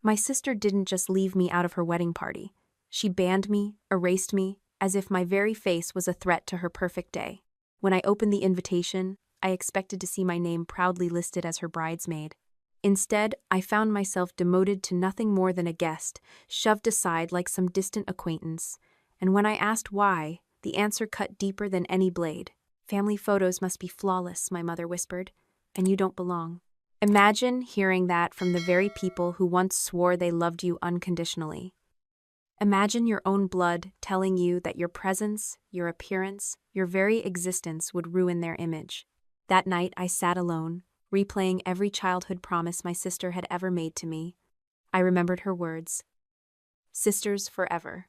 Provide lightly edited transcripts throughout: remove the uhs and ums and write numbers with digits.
My sister didn't just leave me out of her wedding party. She banned me, erased me, as if my very face was a threat to her perfect day. When I opened the invitation, I expected to see my name proudly listed as her bridesmaid. Instead, I found myself demoted to nothing more than a guest, shoved aside like some distant acquaintance. And when I asked why, the answer cut deeper than any blade. "Family photos must be flawless," my mother whispered, "and you don't belong." Imagine hearing that from the very people who once swore they loved you unconditionally. Imagine your own blood telling you that your presence, your appearance, your very existence would ruin their image. That night, I sat alone, replaying every childhood promise my sister had ever made to me. I remembered her words. Sisters forever.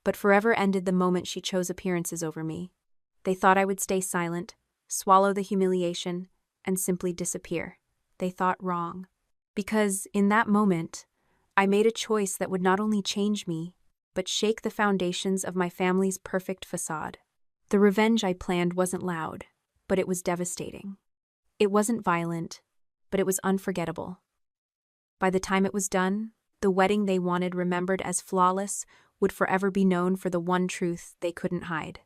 But forever ended the moment she chose appearances over me. They thought I would stay silent, swallow the humiliation, and simply disappear. They thought wrong. Because, in that moment, I made a choice that would not only change me, but shake the foundations of my family's perfect facade. The revenge I planned wasn't loud, but it was devastating. It wasn't violent, but it was unforgettable. By the time it was done, the wedding they wanted remembered as flawless would forever be known for the one truth they couldn't hide.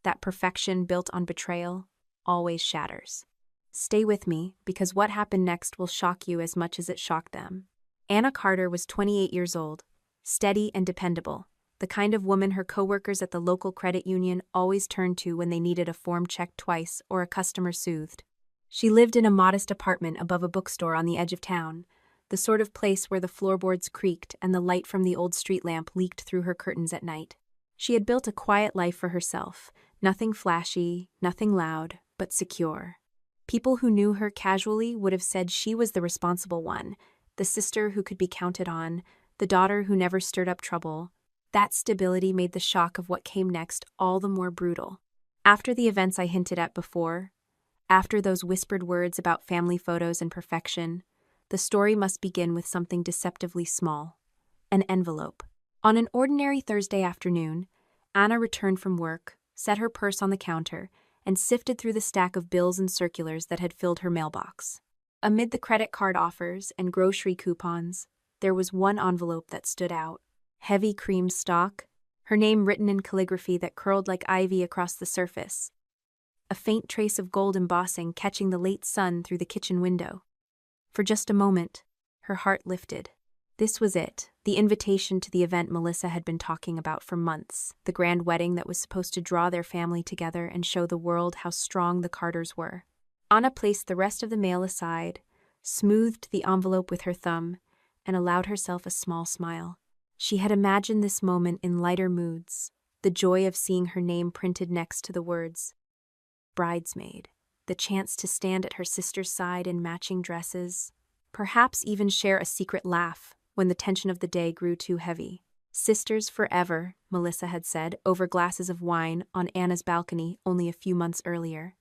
That perfection built on betrayal always shatters. Stay with me, because what happened next will shock you as much as it shocked them. Anna Carter was 28 years old, steady and dependable, the kind of woman her coworkers at the local credit union always turned to when they needed a form checked twice or a customer soothed. She lived in a modest apartment above a bookstore on the edge of town, the sort of place where the floorboards creaked and the light from the old street lamp leaked through her curtains at night. She had built a quiet life for herself, nothing flashy, nothing loud, but secure. People who knew her casually would have said she was the responsible one, the sister who could be counted on, the daughter who never stirred up trouble. That stability made the shock of what came next all the more brutal. After the events I hinted at before, after those whispered words about family photos and perfection, the story must begin with something deceptively small: an envelope. On an ordinary Thursday afternoon, Anna returned from work, set her purse on the counter, and sifted through the stack of bills and circulars that had filled her mailbox. Amid the credit card offers and grocery coupons, there was one envelope that stood out. Heavy cream stock, her name written in calligraphy that curled like ivy across the surface. A faint trace of gold embossing catching the late sun through the kitchen window. For just a moment, her heart lifted. This was it, the invitation to the event Melissa had been talking about for months, the grand wedding that was supposed to draw their family together and show the world how strong the Carters were. Anna placed the rest of the mail aside, smoothed the envelope with her thumb, and allowed herself a small smile. She had imagined this moment in lighter moods, the joy of seeing her name printed next to the words bridesmaid, the chance to stand at her sister's side in matching dresses, perhaps even share a secret laugh when the tension of the day grew too heavy. Sisters forever, Melissa had said over glasses of wine on Anna's balcony only a few months earlier.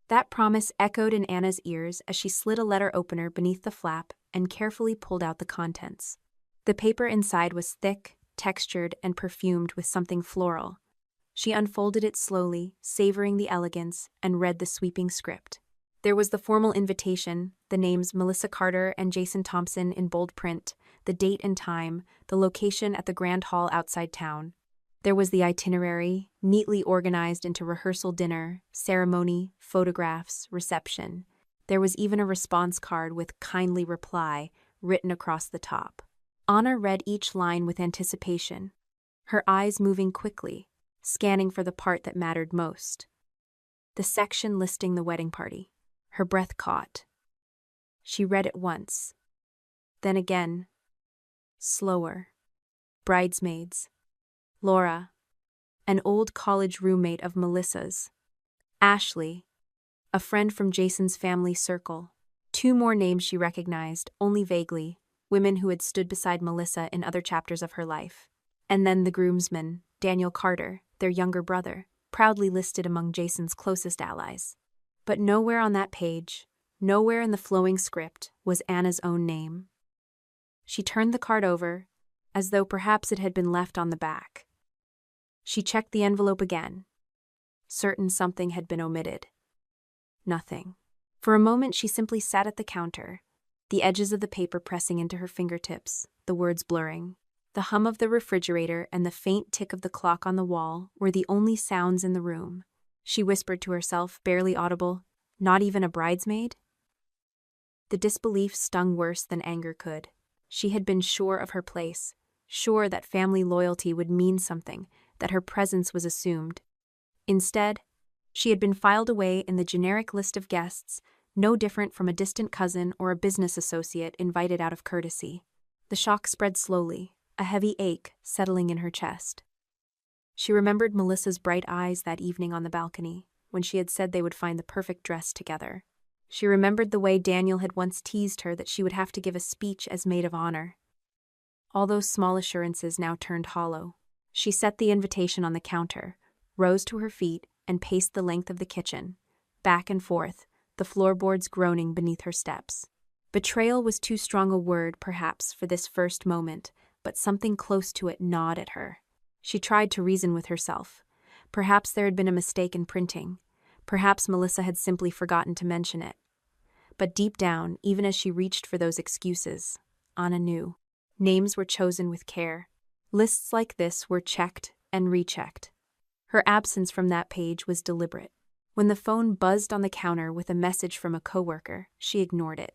That promise echoed in Anna's ears as she slid a letter opener beneath the flap and carefully pulled out the contents. The paper inside was thick, textured, and perfumed with something floral. She unfolded it slowly, savoring the elegance, and read the sweeping script. There was the formal invitation, the names Melissa Carter and Jason Thompson in bold print, the date and time, the location at the Grand Hall outside town. There was the itinerary, neatly organized into rehearsal dinner, ceremony, photographs, reception. There was even a response card with "kindly reply" written across the top. Anna read each line with anticipation, her eyes moving quickly, scanning for the part that mattered most. The section listing the wedding party. Her breath caught. She read it once, then again, slower. Bridesmaids. Laura, an old college roommate of Melissa's. Ashley, a friend from Jason's family circle. Two more names she recognized, only vaguely, women who had stood beside Melissa in other chapters of her life. And then the groomsman, Daniel Carter, their younger brother, proudly listed among Jason's closest allies. But nowhere on that page, nowhere in the flowing script, was Anna's own name. She turned the card over, as though perhaps it had been left on the back. She checked the envelope again, certain something had been omitted. Nothing. For a moment she simply sat at the counter, the edges of the paper pressing into her fingertips, the words blurring. The hum of the refrigerator and the faint tick of the clock on the wall were the only sounds in the room. She whispered to herself, barely audible, "Not even a bridesmaid?" The disbelief stung worse than anger could. She had been sure of her place, sure that family loyalty would mean something, that her presence was assumed. Instead, she had been filed away in the generic list of guests, no different from a distant cousin or a business associate invited out of courtesy. The shock spread slowly, a heavy ache settling in her chest. She remembered Melissa's bright eyes that evening on the balcony, when she had said they would find the perfect dress together. She remembered the way Daniel had once teased her that she would have to give a speech as maid of honor. All those small assurances now turned hollow. She set the invitation on the counter, rose to her feet, and paced the length of the kitchen, back and forth, the floorboards groaning beneath her steps. Betrayal was too strong a word, perhaps, for this first moment, but something close to it gnawed at her. She tried to reason with herself. Perhaps there had been a mistake in printing. Perhaps Melissa had simply forgotten to mention it. But deep down, even as she reached for those excuses, Anna knew. Names were chosen with care. Lists like this were checked and rechecked. Her absence from that page was deliberate. When the phone buzzed on the counter with a message from a coworker, she ignored it.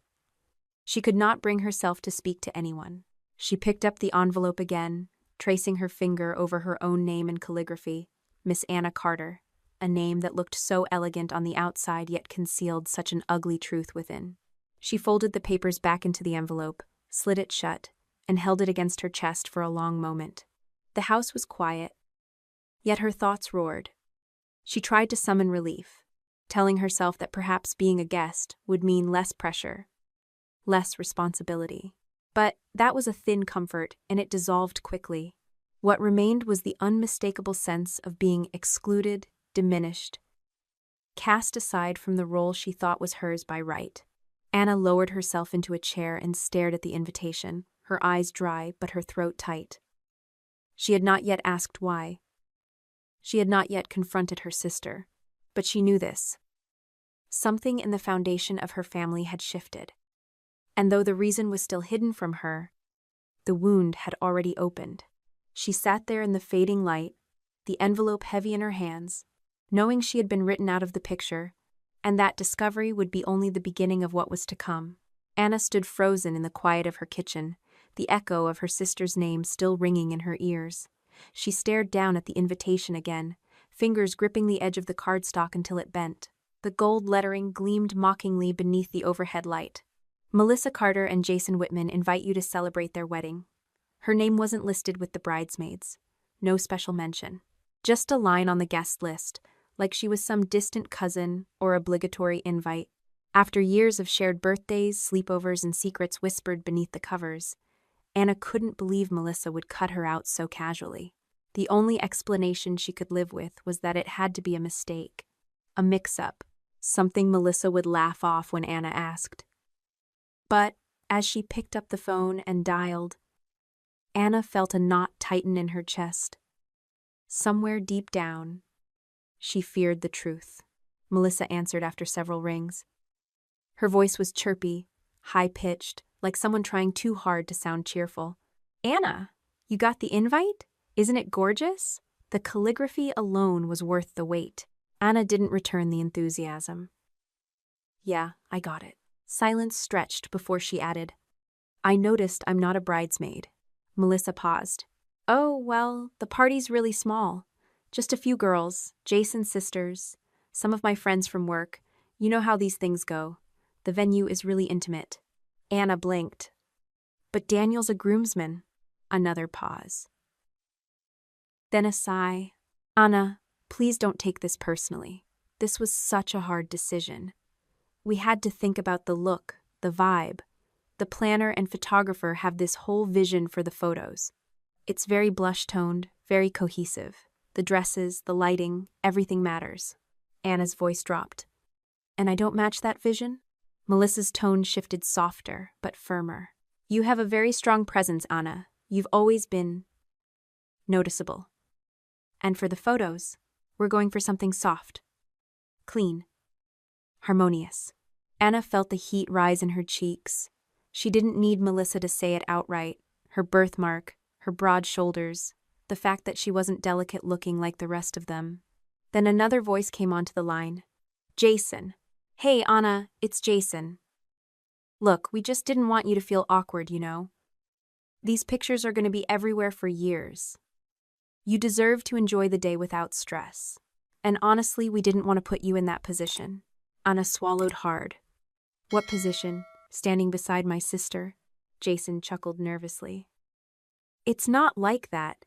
She could not bring herself to speak to anyone. She picked up the envelope again, tracing her finger over her own name in calligraphy, Miss Anna Carter, a name that looked so elegant on the outside yet concealed such an ugly truth within. She folded the papers back into the envelope, slid it shut, and held it against her chest for a long moment. The house was quiet, yet her thoughts roared. She tried to summon relief, telling herself that perhaps being a guest would mean less pressure, less responsibility. But that was a thin comfort, and it dissolved quickly. What remained was the unmistakable sense of being excluded, diminished, cast aside from the role she thought was hers by right. Anna lowered herself into a chair and stared at the invitation, her eyes dry but her throat tight. She had not yet asked why. She had not yet confronted her sister, but she knew this. Something in the foundation of her family had shifted. And though the reason was still hidden from her, the wound had already opened. She sat there in the fading light, the envelope heavy in her hands, knowing she had been written out of the picture, and that discovery would be only the beginning of what was to come. Anna stood frozen in the quiet of her kitchen, the echo of her sister's name still ringing in her ears. She stared down at the invitation again, fingers gripping the edge of the cardstock until it bent. The gold lettering gleamed mockingly beneath the overhead light. Melissa Carter and Jason Whitman invite you to celebrate their wedding. Her name wasn't listed with the bridesmaids. No special mention. Just a line on the guest list, like she was some distant cousin or obligatory invite. After years of shared birthdays, sleepovers, and secrets whispered beneath the covers, Anna couldn't believe Melissa would cut her out so casually. The only explanation she could live with was that it had to be a mistake, a mix-up, something Melissa would laugh off when Anna asked. But as she picked up the phone and dialed, Anna felt a knot tighten in her chest. Somewhere deep down, she feared the truth. Melissa answered after several rings. Her voice was chirpy, high-pitched, like someone trying too hard to sound cheerful. "Anna, you got the invite? Isn't it gorgeous?" The calligraphy alone was worth the wait. Anna didn't return the enthusiasm. "Yeah, I got it." Silence stretched before she added, "I noticed I'm not a bridesmaid." Melissa paused. "Oh, well, the party's really small. Just a few girls, Jason's sisters, some of my friends from work. You know how these things go. The venue is really intimate." Anna blinked. "But Daniel's a groomsman." Another pause. Then a sigh. "Anna, please don't take this personally. This was such a hard decision. We had to think about the look, the vibe. The planner and photographer have this whole vision for the photos. It's very blush-toned, very cohesive. The dresses, the lighting, everything matters." Anna's voice dropped. "And I don't match that vision?" Melissa's tone shifted softer, but firmer. "You have a very strong presence, Anna. You've always been noticeable. And for the photos, we're going for something soft, clean, harmonious." Anna felt the heat rise in her cheeks. She didn't need Melissa to say it outright. Her birthmark, her broad shoulders, the fact that she wasn't delicate looking like the rest of them. Then another voice came onto the line. Jason. Hey, Anna, it's Jason. Look, we just didn't want you to feel awkward, you know. These pictures are going to be everywhere for years. You deserve to enjoy the day without stress. And honestly, we didn't want to put you in that position. Anna swallowed hard. What position? Standing beside my sister? Jason chuckled nervously. It's not like that.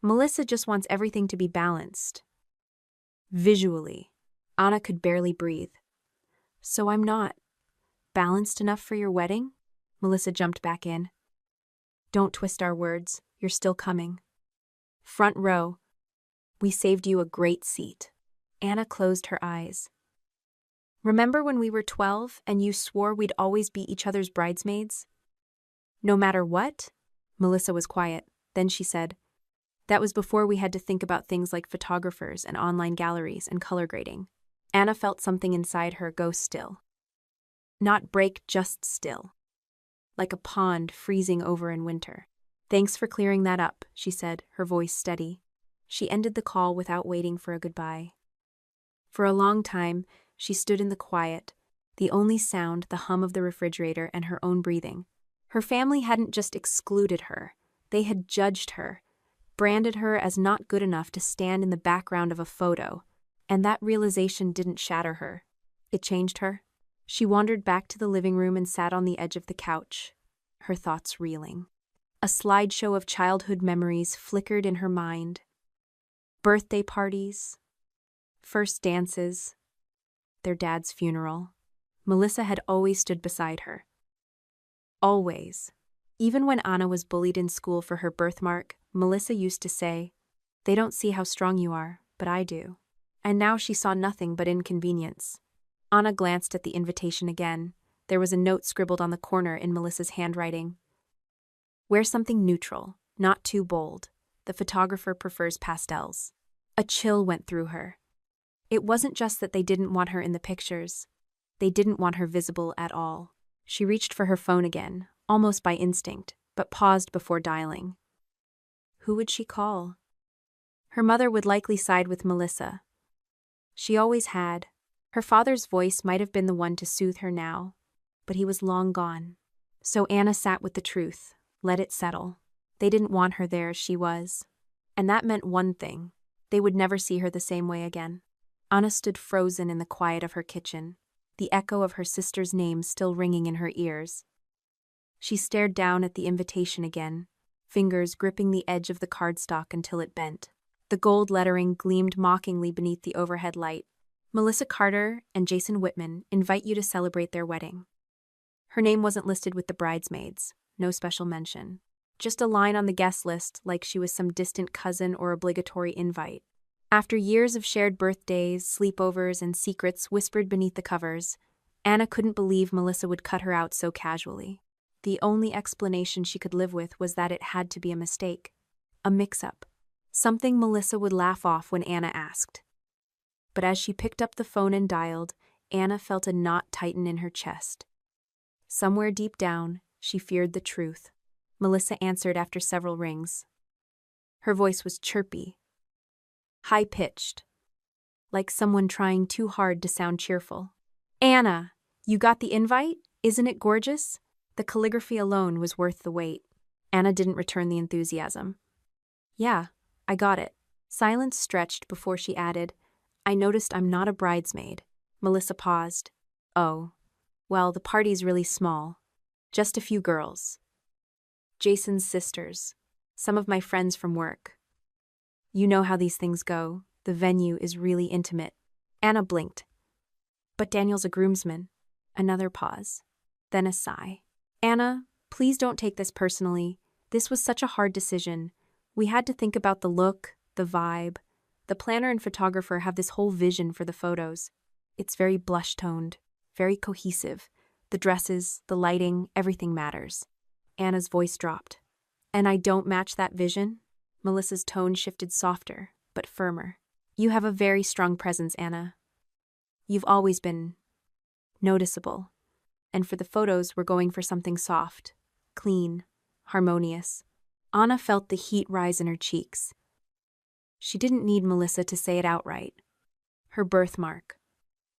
Melissa just wants everything to be balanced. Visually. Anna could barely breathe. So I'm not balanced enough for your wedding? Melissa jumped back in. Don't twist our words. You're still coming. Front row. We saved you a great seat. Anna closed her eyes. Remember when we were 12 and you swore we'd always be each other's bridesmaids? No matter what? Melissa was quiet. Then she said, that was before we had to think about things like photographers and online galleries and color grading. Anna felt something inside her go still. Not break, just still. Like a pond freezing over in winter. Thanks for clearing that up, she said, her voice steady. She ended the call without waiting for a goodbye. For a long time, she stood in the quiet, the only sound the hum of the refrigerator and her own breathing. Her family hadn't just excluded her, they had judged her, branded her as not good enough to stand in the background of a photo, and that realization didn't shatter her. It changed her. She wandered back to the living room and sat on the edge of the couch, her thoughts reeling. A slideshow of childhood memories flickered in her mind. Birthday parties, first dances, their dad's funeral. Melissa had always stood beside her. Always. Even when Anna was bullied in school for her birthmark, Melissa used to say, they don't see how strong you are, but I do. And now she saw nothing but inconvenience. Anna glanced at the invitation again. There was a note scribbled on the corner in Melissa's handwriting. Wear something neutral, not too bold. The photographer prefers pastels. A chill went through her. It wasn't just that they didn't want her in the pictures. They didn't want her visible at all. She reached for her phone again, almost by instinct, but paused before dialing. Who would she call? Her mother would likely side with Melissa. She always had. Her father's voice might have been the one to soothe her now, but he was long gone. So Anna sat with the truth, let it settle. They didn't want her there as she was. And that meant one thing. They would never see her the same way again. Anna stood frozen in the quiet of her kitchen, the echo of her sister's name still ringing in her ears. She stared down at the invitation again, fingers gripping the edge of the cardstock until it bent. The gold lettering gleamed mockingly beneath the overhead light. Melissa Carter and Jason Whitman invite you to celebrate their wedding. Her name wasn't listed with the bridesmaids, no special mention. Just a line on the guest list like she was some distant cousin or obligatory invite. After years of shared birthdays, sleepovers, and secrets whispered beneath the covers, Anna couldn't believe Melissa would cut her out so casually. The only explanation she could live with was that it had to be a mistake. A mix-up. Something Melissa would laugh off when Anna asked. But as she picked up the phone and dialed, Anna felt a knot tighten in her chest. Somewhere deep down, she feared the truth. Melissa answered after several rings. Her voice was chirpy, high-pitched, like someone trying too hard to sound cheerful. Anna, you got the invite? Isn't it gorgeous? The calligraphy alone was worth the wait. Anna didn't return the enthusiasm. Yeah, I got it. Silence stretched before she added, I noticed I'm not a bridesmaid. Melissa paused. Oh, well, the party's really small. Just a few girls. Jason's sisters. Some of my friends from work. You know how these things go. The venue is really intimate. Anna blinked. But Daniel's a groomsman. Another pause. Then a sigh. Anna, please don't take this personally. This was such a hard decision. We had to think about the look, the vibe. The planner and photographer have this whole vision for the photos. It's very blush-toned, very cohesive. The dresses, the lighting, everything matters. Anna's voice dropped. And I don't match that vision? Melissa's tone shifted softer, but firmer. You have a very strong presence, Anna. You've always been noticeable. and for the photos, we're going for something soft, clean, harmonious. Anna felt the heat rise in her cheeks. She didn't need Melissa to say it outright. Her birthmark,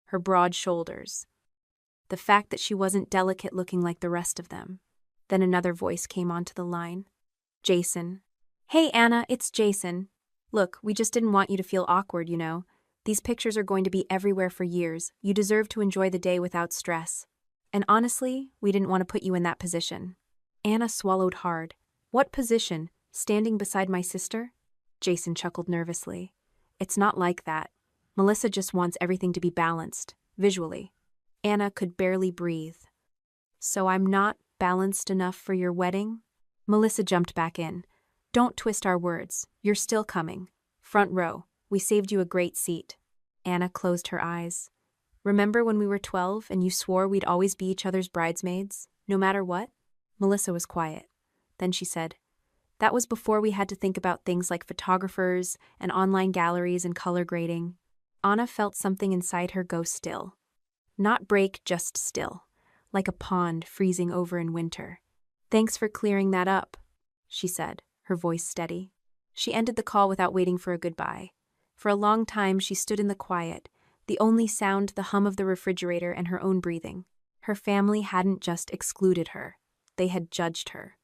her broad shoulders, the fact that she wasn't delicate looking like the rest of them. Then another voice came onto the line. Jason. Hey Anna, it's Jason. Look, we just didn't want you to feel awkward, you know. These pictures are going to be everywhere for years. You deserve to enjoy the day without stress. And honestly, we didn't want to put you in that position. Anna swallowed hard. What position? Standing beside my sister? Jason chuckled nervously. It's not like that. Melissa just wants everything to be balanced, visually. Anna could barely breathe. So I'm not balanced enough for your wedding? Melissa jumped back in. Don't twist our words. You're still coming. Front row. We saved you a great seat. Anna closed her eyes. Remember when we were 12 and you swore we'd always be each other's bridesmaids, no matter what? Melissa was quiet. Then she said, that was before we had to think about things like photographers and online galleries and color grading. Anna felt something inside her go still. Not break, just still, like a pond freezing over in winter. Thanks for clearing that up, she said, her voice steady. She ended the call without waiting for a goodbye. For a long time she stood in the quiet, the only sound the hum of the refrigerator and her own breathing. Her family hadn't just excluded her. They had judged her,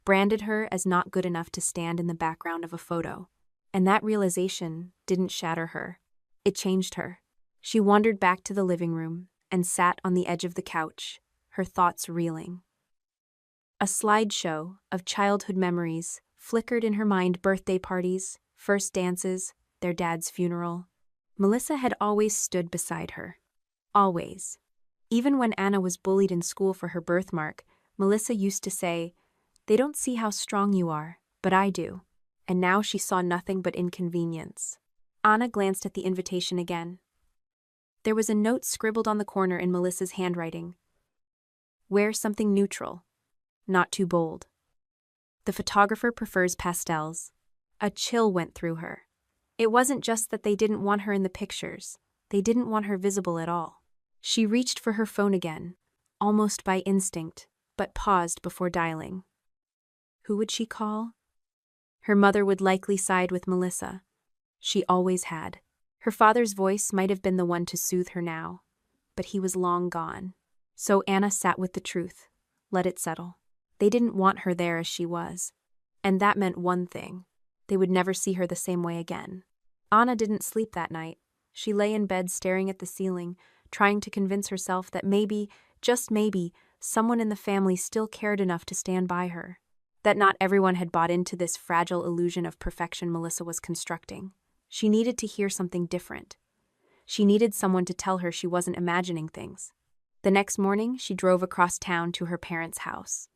branded her as not good enough to stand in the background of a photo. And that realization didn't shatter her. It changed her. She wandered back to the living room and sat on the edge of the couch, her thoughts reeling. A slideshow of childhood memories flickered in her mind: birthday parties, first dances, their dad's funeral. Melissa had always stood beside her. Always. Even when Anna was bullied in school for her birthmark, Melissa used to say, "They don't see how strong you are, but I do." And now she saw nothing but inconvenience. Anna glanced at the invitation again. There was a note scribbled on the corner in Melissa's handwriting. Wear something neutral, not too bold. The photographer prefers pastels. A chill went through her. It wasn't just that they didn't want her in the pictures. They didn't want her visible at all. She reached for her phone again, almost by instinct, but paused before dialing. Who would she call? Her mother would likely side with Melissa. She always had. Her father's voice might have been the one to soothe her now, but he was long gone. So Anna sat with the truth, let it settle. They didn't want her there as she was. And that meant one thing: they would never see her the same way again. Anna didn't sleep that night. She lay in bed staring at the ceiling, trying to convince herself that maybe, just maybe, someone in the family still cared enough to stand by her. That not everyone had bought into this fragile illusion of perfection Melissa was constructing. She needed to hear something different. She needed someone to tell her she wasn't imagining things. The next morning, she drove across town to her parents' house.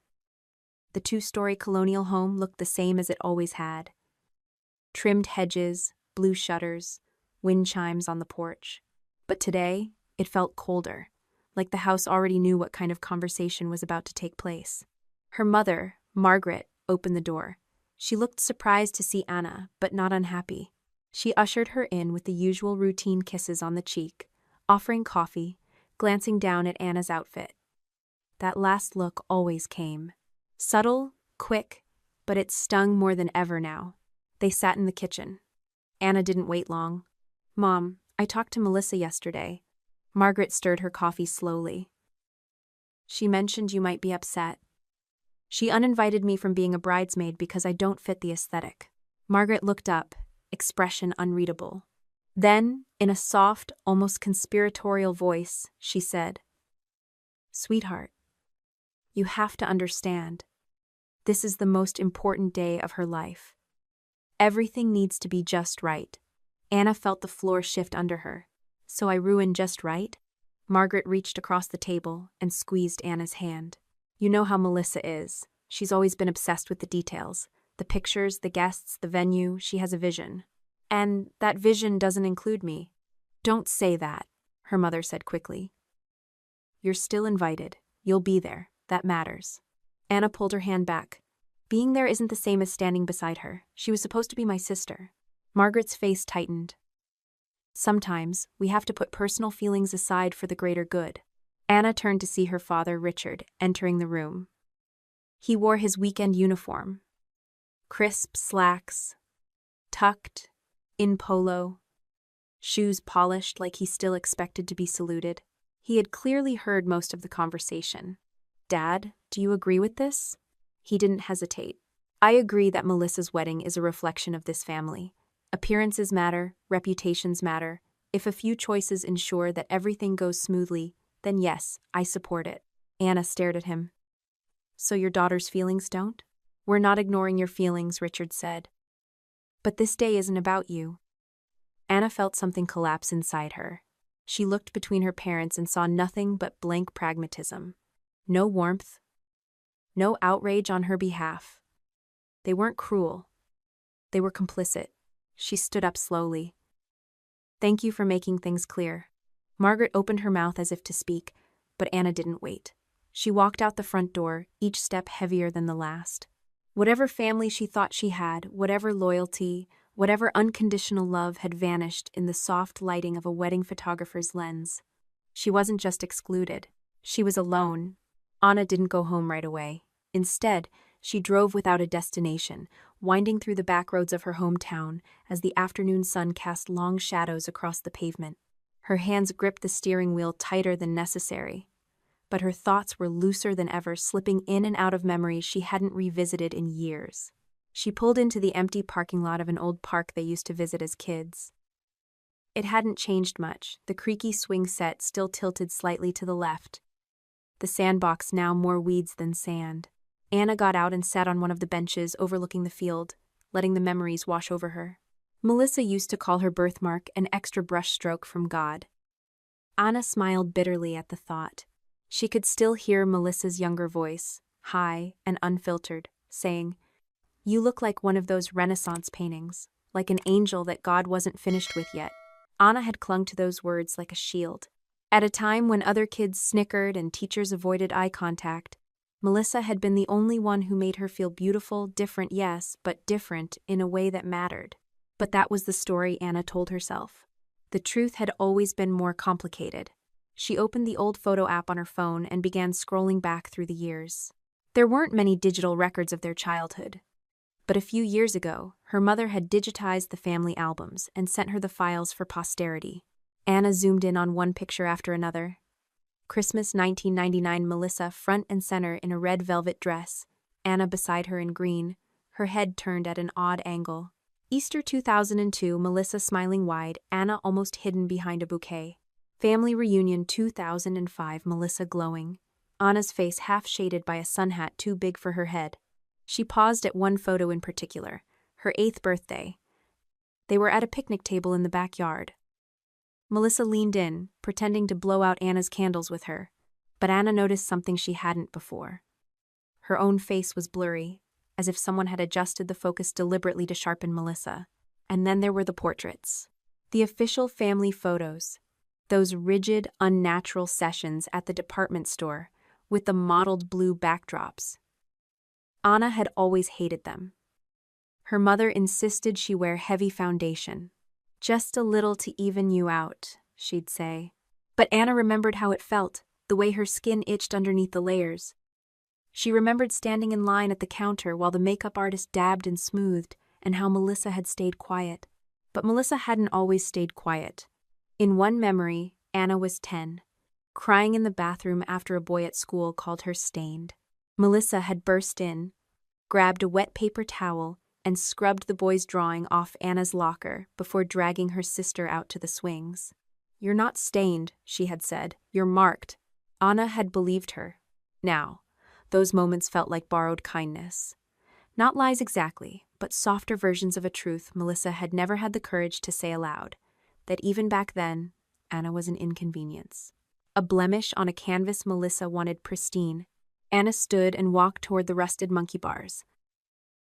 The two-story colonial home looked the same as it always had. Trimmed hedges, blue shutters, wind chimes on the porch. But today, it felt colder, like the house already knew what kind of conversation was about to take place. Her mother, Margaret, opened the door. She looked surprised to see Anna, but not unhappy. She ushered her in with the usual routine kisses on the cheek, offering coffee, glancing down at Anna's outfit. That last look always came. Subtle, quick, but it stung more than ever now. They sat in the kitchen. Anna didn't wait long. Mom, I talked to Melissa yesterday. Margaret stirred her coffee slowly. She mentioned you might be upset. She uninvited me from being a bridesmaid because I don't fit the aesthetic. Margaret looked up, expression unreadable. Then, in a soft, almost conspiratorial voice, she said, "Sweetheart, you have to understand. This is the most important day of her life. Everything needs to be just right." Anna felt the floor shift under her. So I ruined just right? Margaret reached across the table and squeezed Anna's hand. You know how Melissa is. She's always been obsessed with the details. The pictures, the guests, the venue. She has a vision. And that vision doesn't include me. Don't say that, her mother said quickly. You're still invited. You'll be there. That matters. Anna pulled her hand back. Being there isn't the same as standing beside her. She was supposed to be my sister. Margaret's face tightened. Sometimes, we have to put personal feelings aside for the greater good. Anna turned to see her father, Richard, entering the room. He wore his weekend uniform. Crisp slacks, tucked, in polo, shoes polished like he still expected to be saluted. He had clearly heard most of the conversation. "Dad, do you agree with this?" He didn't hesitate. "I agree that Melissa's wedding is a reflection of this family. Appearances matter, reputations matter. If a few choices ensure that everything goes smoothly, then yes, I support it." Anna stared at him. "So your daughter's feelings don't?" "We're not ignoring your feelings," Richard said. "But this day isn't about you." Anna felt something collapse inside her. She looked between her parents and saw nothing but blank pragmatism. No warmth, no outrage on her behalf. They weren't cruel. They were complicit. She stood up slowly. "Thank you for making things clear." Margaret opened her mouth as if to speak, but Anna didn't wait. She walked out the front door, each step heavier than the last. Whatever family she thought she had, whatever loyalty, whatever unconditional love had vanished in the soft lighting of a wedding photographer's lens. She wasn't just excluded. She was alone. Anna didn't go home right away. Instead, she drove without a destination, winding through the back roads of her hometown as the afternoon sun cast long shadows across the pavement. Her hands gripped the steering wheel tighter than necessary. But her thoughts were looser than ever, slipping in and out of memories she hadn't revisited in years. She pulled into the empty parking lot of an old park they used to visit as kids. It hadn't changed much, the creaky swing set still tilted slightly to the left. The sandbox now more weeds than sand. Anna got out and sat on one of the benches overlooking the field, letting the memories wash over her. Melissa used to call her birthmark an extra brushstroke from God. Anna smiled bitterly at the thought. She could still hear Melissa's younger voice, high and unfiltered, saying, "You look like one of those Renaissance paintings, like an angel that God wasn't finished with yet." Anna had clung to those words like a shield. At a time when other kids snickered and teachers avoided eye contact, Melissa had been the only one who made her feel beautiful, different, yes, but different in a way that mattered. But that was the story Anna told herself. The truth had always been more complicated. She opened the old photo app on her phone and began scrolling back through the years. There weren't many digital records of their childhood. But a few years ago, her mother had digitized the family albums and sent her the files for posterity. Anna zoomed in on one picture after another. Christmas 1999, Melissa front and center in a red velvet dress, Anna beside her in green, her head turned at an odd angle. Easter 2002, Melissa smiling wide, Anna almost hidden behind a bouquet. Family reunion 2005, Melissa glowing, Anna's face half shaded by a sun hat too big for her head. She paused at one photo in particular, her 8th birthday. They were at a picnic table in the backyard. Melissa leaned in, pretending to blow out Anna's candles with her, but Anna noticed something she hadn't before. Her own face was blurry, as if someone had adjusted the focus deliberately to sharpen Melissa. And then there were the portraits. The official family photos. Those rigid, unnatural sessions at the department store, with the mottled blue backdrops. Anna had always hated them. Her mother insisted she wear heavy foundation. "Just a little to even you out," she'd say. But Anna remembered how it felt, the way her skin itched underneath the layers. She remembered standing in line at the counter while the makeup artist dabbed and smoothed, and how Melissa had stayed quiet. But Melissa hadn't always stayed quiet. In one memory, Anna was 10, crying in the bathroom after a boy at school called her stained. Melissa had burst in, grabbed a wet paper towel, and scrubbed the boy's drawing off Anna's locker before dragging her sister out to the swings. "You're not stained," she had said. "You're marked." Anna had believed her. Now, those moments felt like borrowed kindness. Not lies exactly, but softer versions of a truth Melissa had never had the courage to say aloud, that even back then, Anna was an inconvenience. A blemish on a canvas Melissa wanted pristine. Anna stood and walked toward the rusted monkey bars.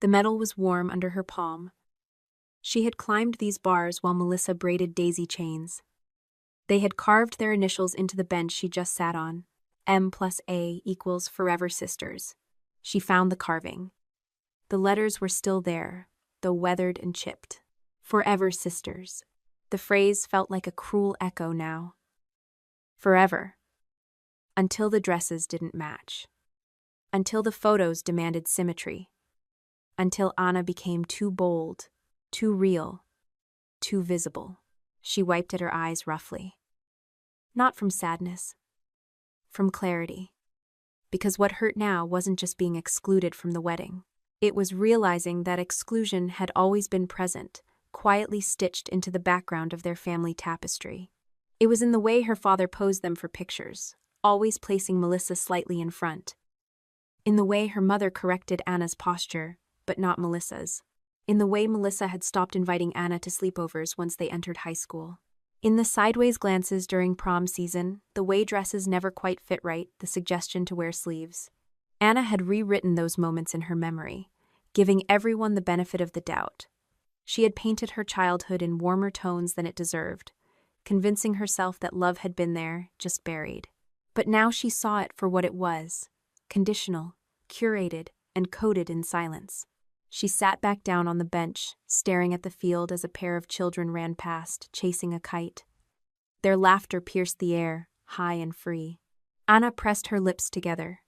The metal was warm under her palm. She had climbed these bars while Melissa braided daisy chains. They had carved their initials into the bench she just sat on. M+A equals Forever Sisters. She found the carving. The letters were still there, though weathered and chipped. Forever Sisters. The phrase felt like a cruel echo now. Forever. until the dresses didn't match, until the photos demanded symmetry, until Anna became too bold, too real, too visible. She wiped at her eyes roughly. Not from sadness, from clarity. Because what hurt now wasn't just being excluded from the wedding. It was realizing that exclusion had always been present, quietly stitched into the background of their family tapestry. It was in the way her father posed them for pictures, always placing Melissa slightly in front. In the way her mother corrected Anna's posture, but not Melissa's. In the way Melissa had stopped inviting Anna to sleepovers once they entered high school. In the sideways glances during prom season, the way dresses never quite fit right, the suggestion to wear sleeves. Anna had rewritten those moments in her memory, giving everyone the benefit of the doubt. She had painted her childhood in warmer tones than it deserved, convincing herself that love had been there, just buried. But now she saw it for what it was, conditional, curated, and coded in silence. She sat back down on the bench, staring at the field as a pair of children ran past, chasing a kite. Their laughter pierced the air, high and free. Anna pressed her lips together.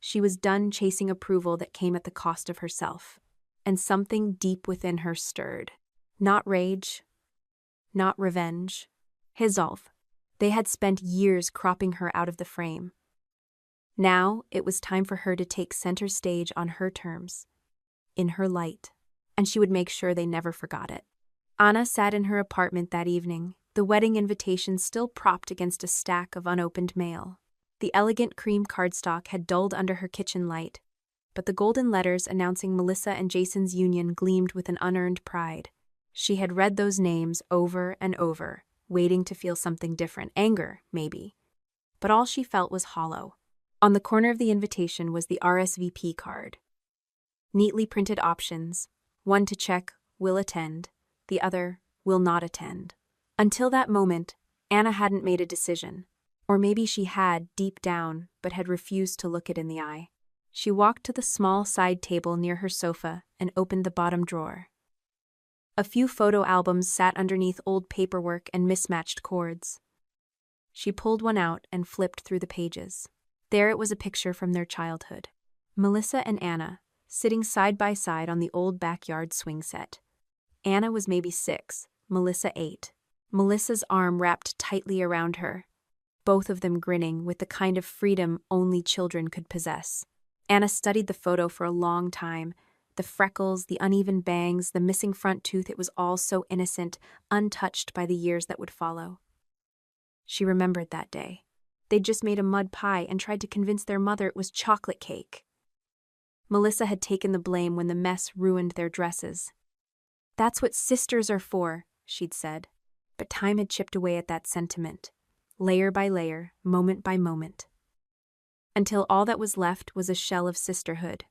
She was done chasing approval that came at the cost of herself. And something deep within her stirred. Not rage, not revenge. Resolve. They had spent years cropping her out of the frame. Now it was time for her to take center stage on her terms, in her light, and she would make sure they never forgot it. Anna sat in her apartment that evening, the wedding invitation still propped against a stack of unopened mail. The elegant cream cardstock had dulled under her kitchen light, but the golden letters announcing Melissa and Jason's union gleamed with an unearned pride. She had read those names over and over, waiting to feel something different, anger, maybe. But all she felt was hollow. On the corner of the invitation was the RSVP card. Neatly printed options, one to check, will attend, the other, will not attend. Until that moment, Anna hadn't made a decision. Or maybe she had, deep down, but had refused to look it in the eye. She walked to the small side table near her sofa and opened the bottom drawer. A few photo albums sat underneath old paperwork and mismatched cords. She pulled one out and flipped through the pages. There it was, a picture from their childhood. Melissa and Anna, sitting side by side on the old backyard swing set. Anna was maybe 6, Melissa 8. Melissa's arm wrapped tightly around her, both of them grinning with the kind of freedom only children could possess. Anna studied the photo for a long time. The freckles, the uneven bangs, the missing front tooth, it was all so innocent, untouched by the years that would follow. She remembered that day. They'd just made a mud pie and tried to convince their mother it was chocolate cake. Melissa had taken the blame when the mess ruined their dresses. "That's what sisters are for," she'd said. But time had chipped away at that sentiment, layer by layer, moment by moment, until all that was left was a shell of sisterhood,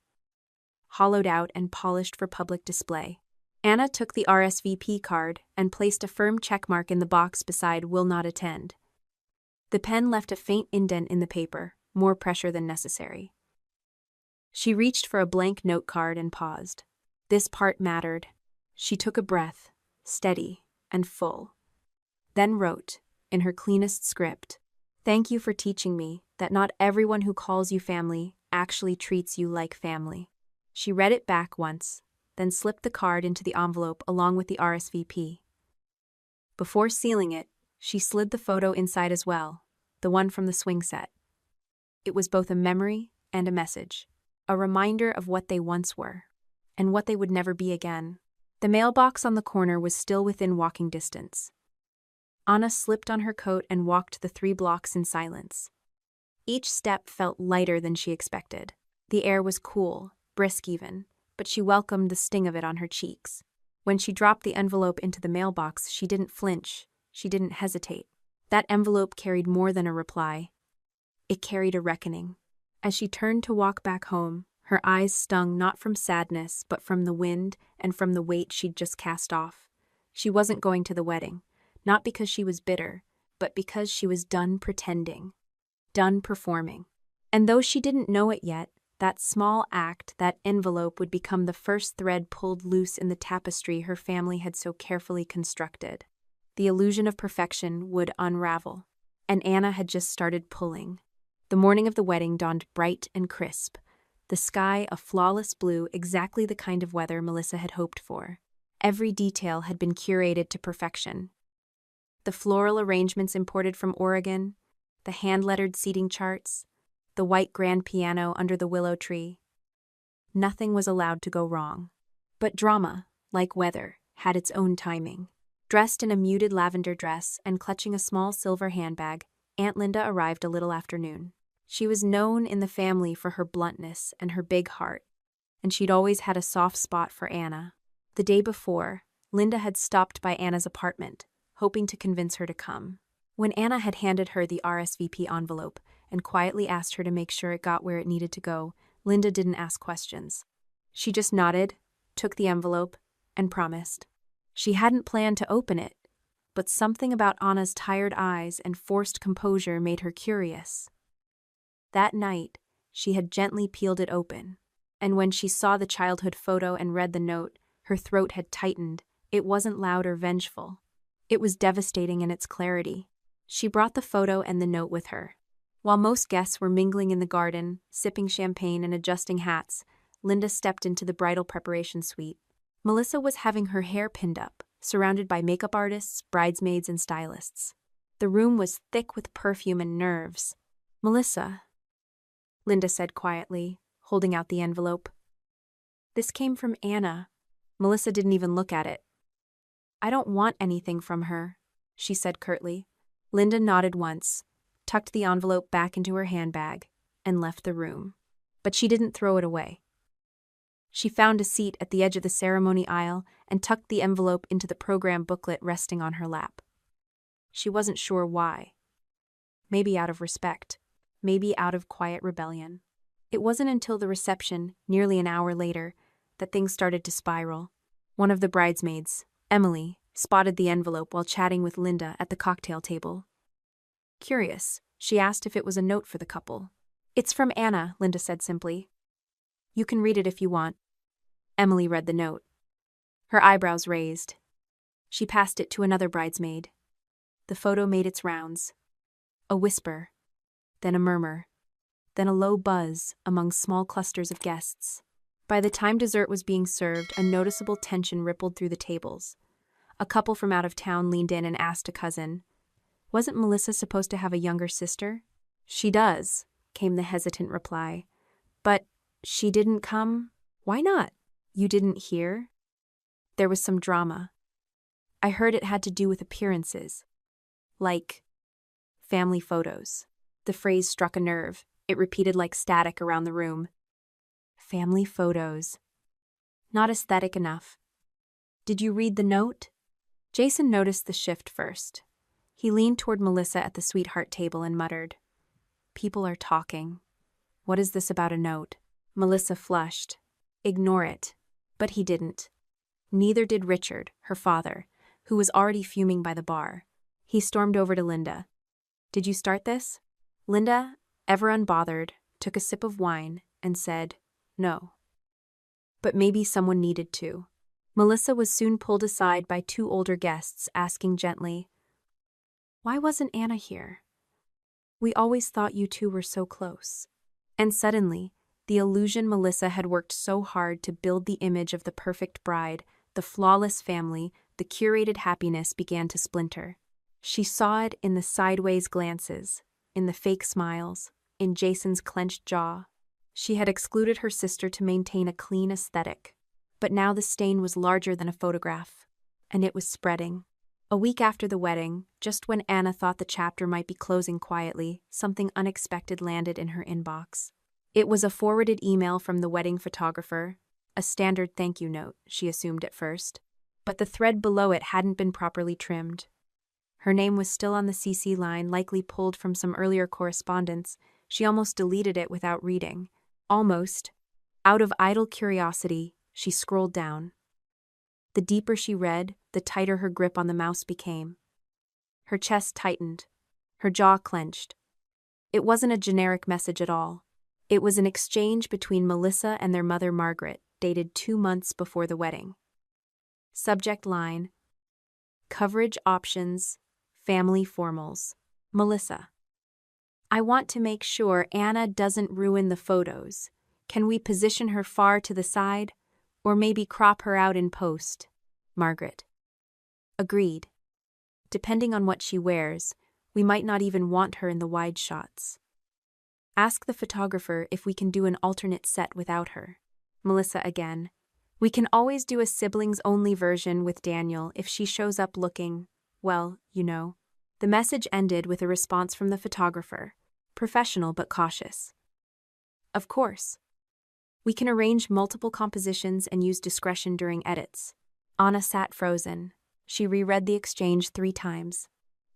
hollowed out and polished for public display. Anna took the RSVP card and placed a firm checkmark in the box beside "will not attend." The pen left a faint indent in the paper, more pressure than necessary. She reached for a blank note card and paused. This part mattered. She took a breath, steady and full. Then wrote, in her cleanest script, "Thank you for teaching me that not everyone who calls you family actually treats you like family." She read it back once, then slipped the card into the envelope along with the RSVP. Before sealing it, she slid the photo inside as well, the one from the swing set. It was both a memory and a message, a reminder of what they once were, and what they would never be again. The mailbox on the corner was still within walking distance. Anna slipped on her coat and walked the 3 blocks in silence. Each step felt lighter than she expected. The air was cool, brisk even, but she welcomed the sting of it on her cheeks. When she dropped the envelope into the mailbox, she didn't flinch, she didn't hesitate. That envelope carried more than a reply. It carried a reckoning. As she turned to walk back home, her eyes stung not from sadness, but from the wind and from the weight she'd just cast off. She wasn't going to the wedding, not because she was bitter, but because she was done pretending, done performing. And though she didn't know it yet, that small act, that envelope, would become the first thread pulled loose in the tapestry her family had so carefully constructed. The illusion of perfection would unravel, and Anna had just started pulling. The The morning of the wedding dawned bright and crisp, the sky a flawless blue, exactly the kind of weather Melissa had hoped for. Every detail had been curated to perfection. The floral arrangements imported from Oregon, the hand-lettered seating charts, the white grand piano under the willow tree. Nothing was allowed to go wrong. But drama, like weather, had its own timing. Dressed in a muted lavender dress and clutching a small silver handbag, Aunt Linda arrived a little after noon. She was known in the family for her bluntness and her big heart, and she'd always had a soft spot for Anna. The day before, Linda had stopped by Anna's apartment, hoping to convince her to come. When Anna had handed her the RSVP envelope and quietly asked her to make sure it got where it needed to go, Linda didn't ask questions. She just nodded, took the envelope, and promised. She hadn't planned to open it, but something about Anna's tired eyes and forced composure made her curious. That night, she had gently peeled it open, and when she saw the childhood photo and read the note, her throat had tightened. It wasn't loud or vengeful. It was devastating in its clarity. She brought the photo and the note with her. While most guests were mingling in the garden, sipping champagne and adjusting hats, Linda stepped into the bridal preparation suite. Melissa was having her hair pinned up, surrounded by makeup artists, bridesmaids, and stylists. The room was thick with perfume and nerves. "Melissa," Linda said quietly, holding out the envelope. "This came from Anna." Melissa didn't even look at it. "I don't want anything from her," she said curtly. Linda nodded once, tucked the envelope back into her handbag, and left the room. But she didn't throw it away. She found a seat at the edge of the ceremony aisle and tucked the envelope into the program booklet resting on her lap. She wasn't sure why. Maybe out of respect, maybe out of quiet rebellion. It wasn't until the reception, nearly an hour later, that things started to spiral. One of the bridesmaids, Emily, spotted the envelope while chatting with Linda at the cocktail table. Curious, she asked if it was a note for the couple. "It's from Anna," Linda said simply. "You can read it if you want." Emily read the note. Her eyebrows raised. She passed it to another bridesmaid. The photo made its rounds. A whisper, then a murmur, then a low buzz among small clusters of guests. By the time dessert was being served, a noticeable tension rippled through the tables. A couple from out of town leaned in and asked a cousin, "Wasn't Melissa supposed to have a younger sister?" "She does," came the hesitant reply. "But she didn't come? Why not? You didn't hear?" There was some drama. "I heard it had to do with appearances. Like family photos." The phrase struck a nerve. It repeated like static around the room. Family photos. Not aesthetic enough. "Did you read the note?" Jason noticed the shift first. He leaned toward Melissa at the sweetheart table and muttered, "People are talking. What is this about a note?" Melissa flushed. "Ignore it." But he didn't. Neither did Richard, her father, who was already fuming by the bar. He stormed over to Linda. "Did you start this?" Linda, ever unbothered, took a sip of wine and said, "No." But maybe someone needed to. Melissa was soon pulled aside by two older guests, asking gently, "Why wasn't Anna here? We always thought you two were so close." And suddenly, the illusion Melissa had worked so hard to build the image of the perfect bride, the flawless family, the curated happiness began to splinter. She saw it in the sideways glances, in the fake smiles, in Jason's clenched jaw. She had excluded her sister to maintain a clean aesthetic. But now the stain was larger than a photograph, and it was spreading. A week after the wedding, just when Anna thought the chapter might be closing quietly, something unexpected landed in her inbox. It was a forwarded email from the wedding photographer, a standard thank you note, she assumed at first. But the thread below it hadn't been properly trimmed. Her name was still on the CC line, likely pulled from some earlier correspondence. She almost deleted it without reading. Almost. Out of idle curiosity, she scrolled down. The deeper she read, the tighter her grip on the mouse became. Her chest tightened. Her jaw clenched. It wasn't a generic message at all. It was an exchange between Melissa and their mother Margaret, dated 2 months before the wedding. Subject line: Coverage options, family formals. Melissa. I want to make sure Anna doesn't ruin the photos. Can we position her far to the side? Or maybe crop her out in post? Margaret. Agreed. Depending on what she wears, we might not even want her in the wide shots. Ask the photographer if we can do an alternate set without her. Melissa again. We can always do a siblings-only version with Daniel if she shows up looking, well, you know. The message ended with a response from the photographer, professional but cautious. Of course. We can arrange multiple compositions and use discretion during edits. Anna sat frozen. She reread the exchange 3 times.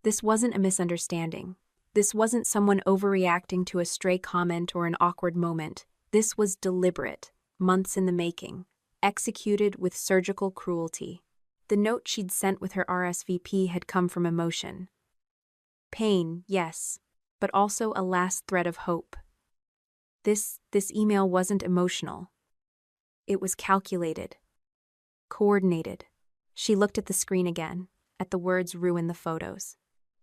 This wasn't a misunderstanding. This wasn't someone overreacting to a stray comment or an awkward moment. This was deliberate, months in the making, executed with surgical cruelty. The note she'd sent with her RSVP had come from emotion. Pain, yes, but also a last thread of hope. This email wasn't emotional. It was calculated, coordinated. She looked at the screen again, at the words ruin the photos.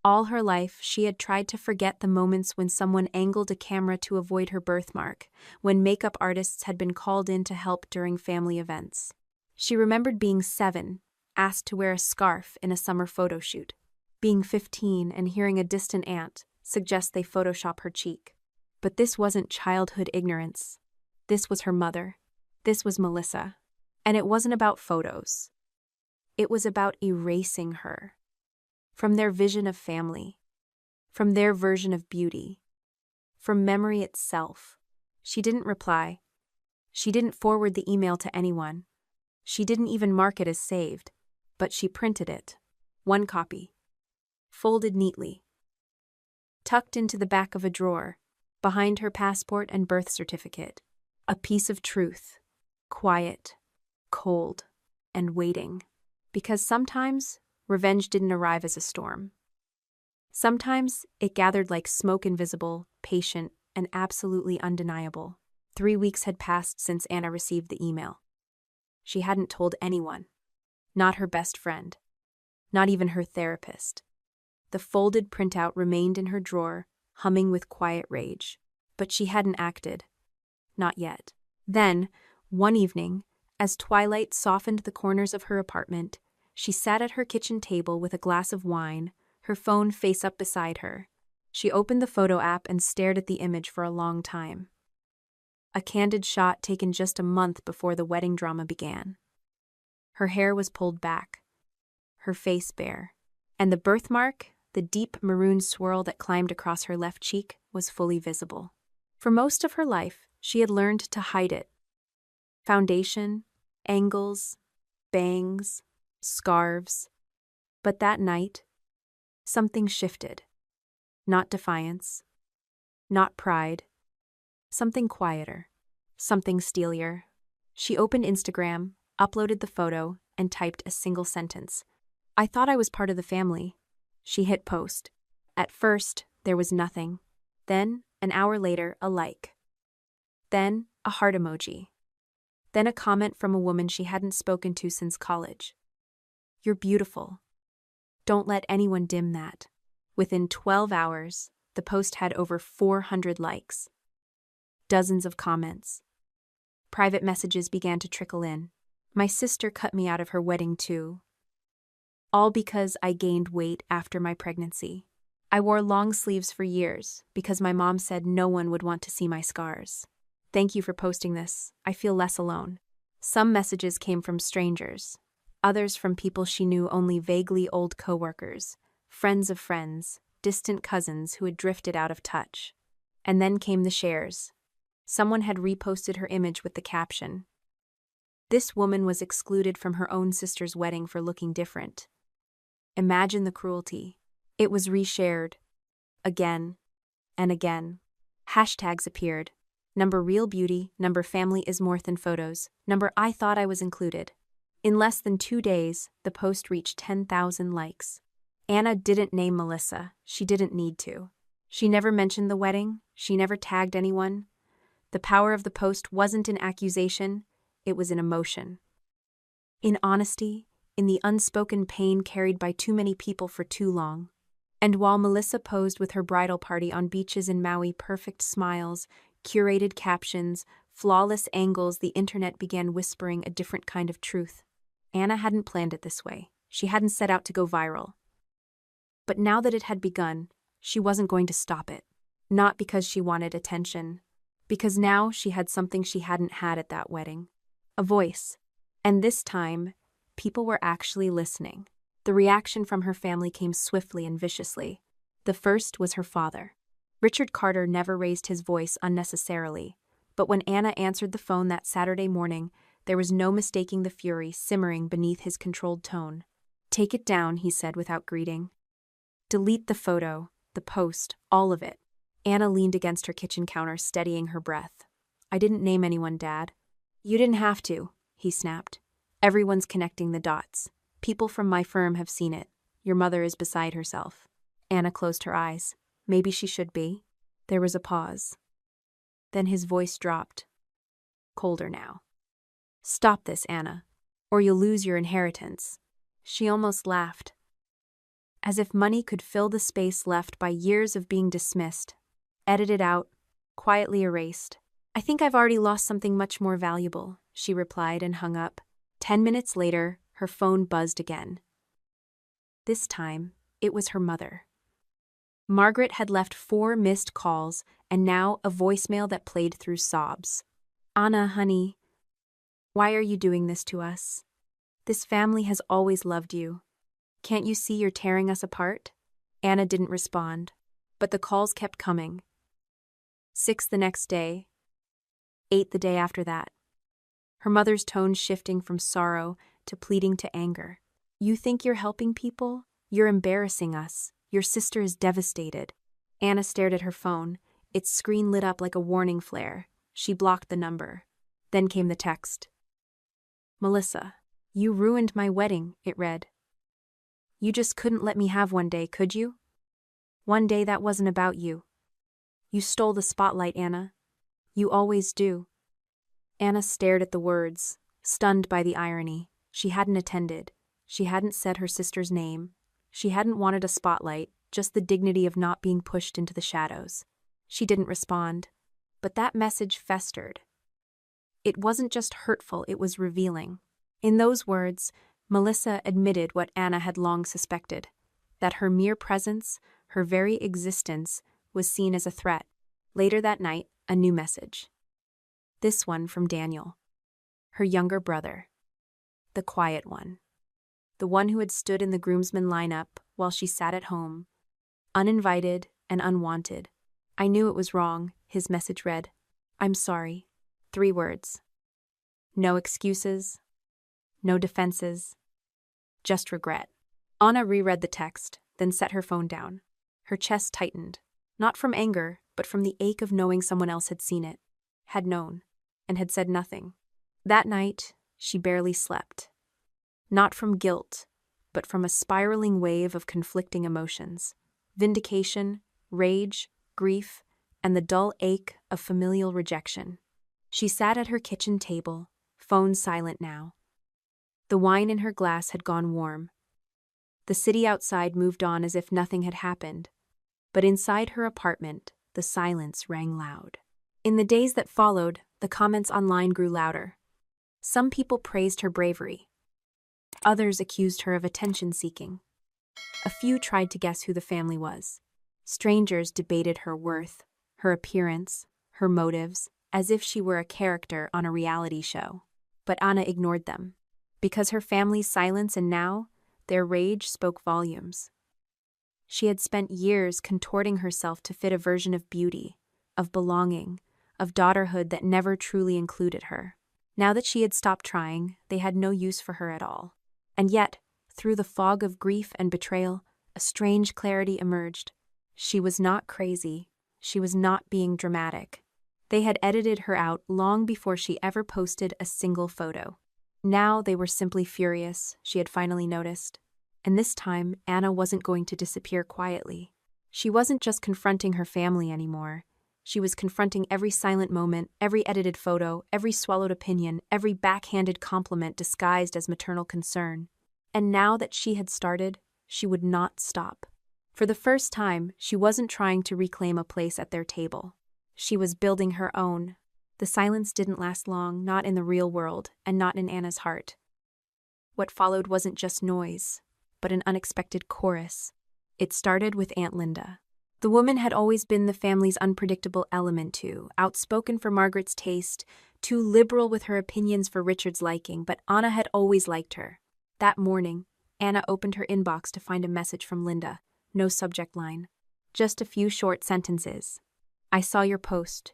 All her life, she had tried to forget the moments when someone angled a camera to avoid her birthmark, when makeup artists had been called in to help during family events. She remembered being 7, asked to wear a scarf in a summer photo shoot. Being 15 and hearing a distant aunt suggest they Photoshop her cheek. But this wasn't childhood ignorance. This was her mother. This was Melissa. And it wasn't about photos. It was about erasing her. From their vision of family. From their version of beauty. From memory itself. She didn't reply. She didn't forward the email to anyone. She didn't even mark it as saved. But she printed it. 1 copy. Folded neatly. Tucked into the back of a drawer, behind her passport and birth certificate. A piece of truth. Quiet, cold, and waiting. Because sometimes, revenge didn't arrive as a storm. Sometimes, it gathered like smoke, invisible, patient, and absolutely undeniable. 3 weeks had passed since Anna received the email. She hadn't told anyone. Not her best friend. Not even her therapist. The folded printout remained in her drawer, humming with quiet rage. But she hadn't acted. Not yet. Then, one evening, as twilight softened the corners of her apartment, she sat at her kitchen table with a glass of wine, her phone face up beside her. She opened the photo app and stared at the image for a long time. A candid shot taken just a month before the wedding drama began. Her hair was pulled back, her face bare, and the birthmark, the deep maroon swirl that climbed across her left cheek, was fully visible. For most of her life, she had learned to hide it. Foundation, angles, bangs, scarves. But that night, something shifted. Not defiance, not pride, something quieter, something steelier. She opened Instagram, uploaded the photo, and typed a single sentence. I thought I was part of the family. She hit post. At first, there was nothing. Then, an hour later, a like. Then, a heart emoji. Then a comment from a woman she hadn't spoken to since college. You're beautiful. Don't let anyone dim that. Within 12 hours, the post had over 400 likes. Dozens of comments. Private messages began to trickle in. My sister cut me out of her wedding too. All because I gained weight after my pregnancy. I wore long sleeves for years because my mom said no one would want to see my scars. Thank you for posting this. I feel less alone. Some messages came from strangers, others from people she knew only vaguely, old coworkers, friends of friends, distant cousins who had drifted out of touch. And then came the shares. Someone had reposted her image with the caption, "This woman was excluded from her own sister's wedding for looking different." Imagine the cruelty. It was reshared. Again and again. Hashtags appeared. Number real beauty, number family is more than photos, number I thought I was included. In less than 2 days, the post reached 10,000 likes. Anna didn't name Melissa. She didn't need to. She never mentioned the wedding. She never tagged anyone. The power of the post wasn't in accusation. It was in emotion. In honesty, in the unspoken pain carried by too many people for too long. And while Melissa posed with her bridal party on beaches in Maui, perfect smiles, curated captions, flawless angles, the internet began whispering a different kind of truth. Anna hadn't planned it this way. She hadn't set out to go viral. But now that it had begun, she wasn't going to stop it. Not because she wanted attention, because now she had something she hadn't had at that wedding. A voice. And this time, people were actually listening. The reaction from her family came swiftly and viciously. The first was her father. Richard Carter never raised his voice unnecessarily, but when Anna answered the phone that Saturday morning, there was no mistaking the fury simmering beneath his controlled tone. "Take it down," he said without greeting. "Delete the photo, the post, all of it." Anna leaned against her kitchen counter, steadying her breath. "I didn't name anyone, Dad." "You didn't have to," he snapped. "Everyone's connecting the dots. People from my firm have seen it. Your mother is beside herself." Anna closed her eyes. Maybe she should be. There was a pause. Then his voice dropped. Colder now. "Stop this, Anna, or you'll lose your inheritance." She almost laughed. As if money could fill the space left by years of being dismissed, edited out, quietly erased. "I think I've already lost something much more valuable," she replied and hung up. 10 minutes later, her phone buzzed again. This time, it was her mother. Margaret had left 4 missed calls and now a voicemail that played through sobs. "Anna, honey, why are you doing this to us? This family has always loved you. Can't you see you're tearing us apart?" Anna didn't respond, but the calls kept coming. 6 the next day, 8 the day after that. Her mother's tone shifting from sorrow to pleading to anger. "You think you're helping people? You're embarrassing us. Your sister is devastated." Anna stared at her phone. Its screen lit up like a warning flare. She blocked the number. Then came the text. "Melissa, you ruined my wedding," it read. "You just couldn't let me have one day, could you? One day that wasn't about you. You stole the spotlight, Anna. You always do." Anna stared at the words, stunned by the irony. She hadn't attended. She hadn't said her sister's name. She hadn't wanted a spotlight, just the dignity of not being pushed into the shadows. She didn't respond. But that message festered. It wasn't just hurtful, it was revealing. In those words, Melissa admitted what Anna had long suspected, that her mere presence, her very existence, was seen as a threat. Later that night, a new message. This one from Daniel, her younger brother, the quiet one. The one who had stood in the groomsmen lineup while she sat at home, uninvited and unwanted. "I knew it was wrong," his message read. "I'm sorry." 3 words. No excuses, no defenses, just regret. Anna reread the text, then set her phone down. Her chest tightened, not from anger, but from the ache of knowing someone else had seen it, had known, and had said nothing. That night, she barely slept. Not from guilt, but from a spiraling wave of conflicting emotions. Vindication, rage, grief, and the dull ache of familial rejection. She sat at her kitchen table, phone silent now. The wine in her glass had gone warm. The city outside moved on as if nothing had happened, but inside her apartment, the silence rang loud. In the days that followed, the comments online grew louder. Some people praised her bravery. Others accused her of attention-seeking. A few tried to guess who the family was. Strangers debated her worth, her appearance, her motives, as if she were a character on a reality show. But Anna ignored them, because her family's silence and now, their rage spoke volumes. She had spent years contorting herself to fit a version of beauty, of belonging, of daughterhood that never truly included her. Now that she had stopped trying, they had no use for her at all. And yet, through the fog of grief and betrayal, a strange clarity emerged. She was not crazy. She was not being dramatic. They had edited her out long before she ever posted a single photo. Now they were simply furious, she had finally noticed. And this time, Anna wasn't going to disappear quietly. She wasn't just confronting her family anymore. She was confronting every silent moment, every edited photo, every swallowed opinion, every backhanded compliment disguised as maternal concern. And now that she had started, she would not stop. For the first time, she wasn't trying to reclaim a place at their table. She was building her own. The silence didn't last long, not in the real world, and not in Anna's heart. What followed wasn't just noise, but an unexpected chorus. It started with Aunt Linda. The woman had always been the family's unpredictable element too, outspoken for Margaret's taste, too liberal with her opinions for Richard's liking, but Anna had always liked her. That morning, Anna opened her inbox to find a message from Linda. No subject line. Just a few short sentences. I saw your post.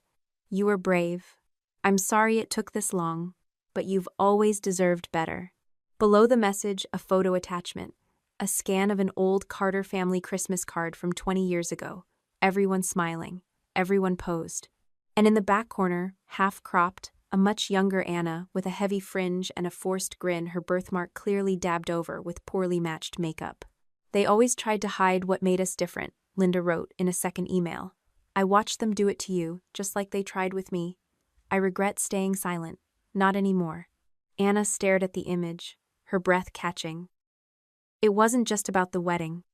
You were brave. I'm sorry it took this long, but you've always deserved better. Below the message, a photo attachment. A scan of an old Carter family Christmas card from 20 years ago. Everyone smiling. Everyone posed. And in the back corner, half-cropped, a much younger Anna with a heavy fringe and a forced grin, her birthmark clearly dabbed over with poorly matched makeup. They always tried to hide what made us different, Linda wrote in a second email. I watched them do it to you, just like they tried with me. I regret staying silent. Not anymore. Anna stared at the image, her breath catching. It wasn't just about the wedding.